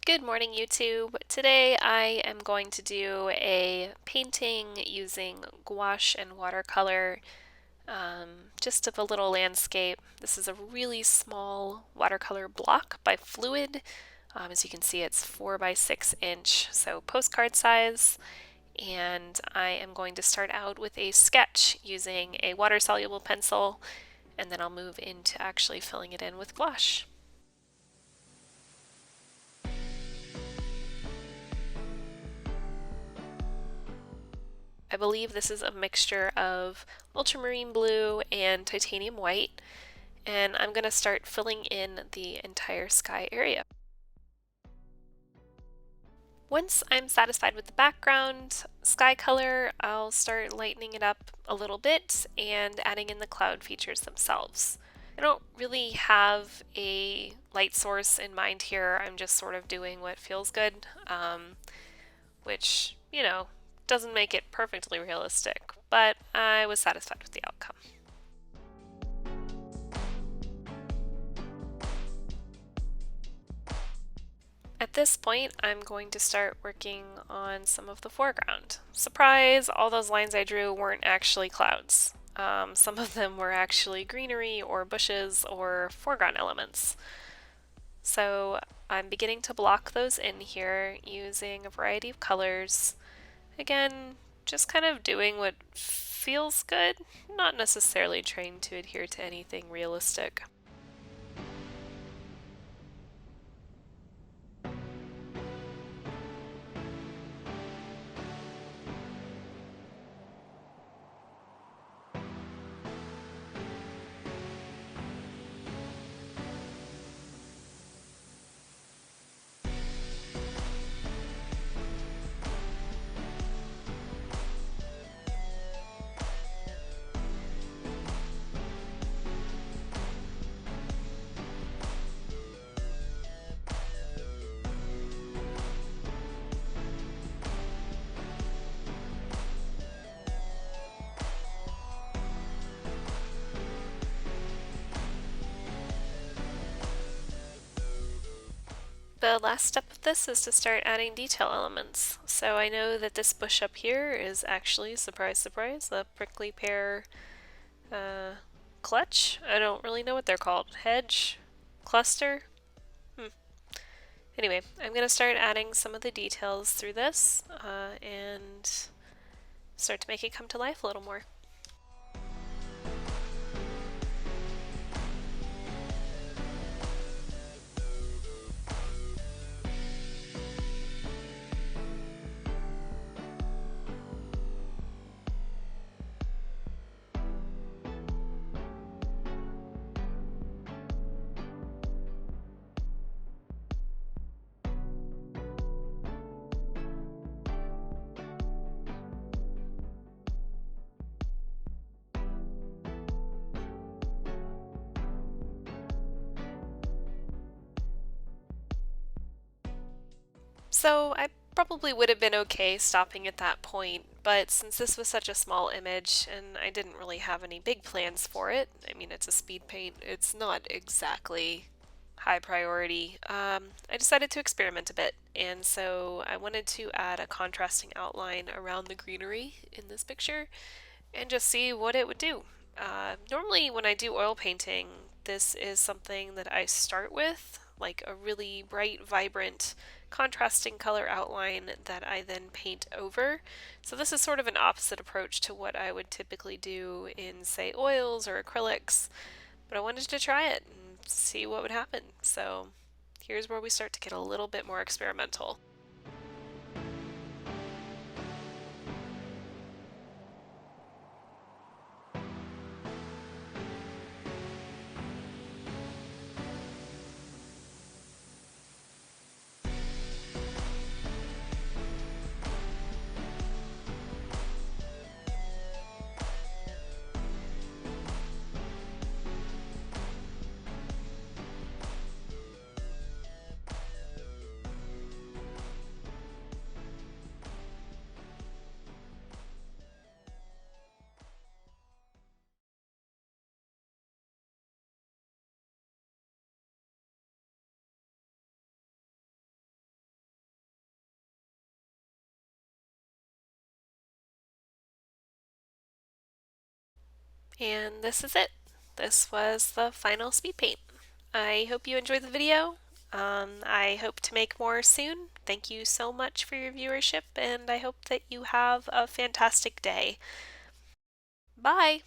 Good morning, YouTube. Today I am going to do a painting using gouache and watercolor, just of a little landscape. This is a really small watercolor block by Fluid. As you can see, it's 4 by 6 inch, so postcard size. And I am going to start out with a sketch using a water-soluble pencil, and then I'll move into actually filling it in with gouache. I believe this is a mixture of ultramarine blue and titanium white, and I'm going to start filling in the entire sky area. Once I'm satisfied with the background sky color, I'll start lightening it up a little bit and adding in the cloud features themselves. I don't really have a light source in mind here. I'm just sort of doing what feels good, which, doesn't make it perfectly realistic, but I was satisfied with the outcome. At this point, I'm going to start working on some of the foreground. Surprise, all those lines I drew weren't actually clouds. Some of them were actually greenery or bushes or foreground elements. So I'm beginning to block those in here using a variety of colors. Again, just kind of doing what feels good, not necessarily trying to adhere to anything realistic. The last step of this is to start adding detail elements. So I know that this bush up here is actually, surprise, surprise, a prickly pear clutch. I don't really know what they're called. Hedge? Cluster? Anyway, I'm going to start adding some of the details through this and start to make it come to life a little more. So I probably would have been okay stopping at that point, but since this was such a small image and I didn't really have any big plans for it, I mean, it's a speed paint, it's not exactly high priority, I decided to experiment a bit, and so I wanted to add a contrasting outline around the greenery in this picture and just see what it would do. Normally when I do oil painting, this is something that I start with, like a really bright, vibrant, contrasting color outline that I then paint over. So this is sort of an opposite approach to what I would typically do in, say, oils or acrylics, but I wanted to try it and see what would happen. So here's where we start to get a little bit more experimental. And this is it. This was the final speed paint. I hope you enjoyed the video. I hope to make more soon. Thank you so much for your viewership, and I hope that you have a fantastic day. Bye!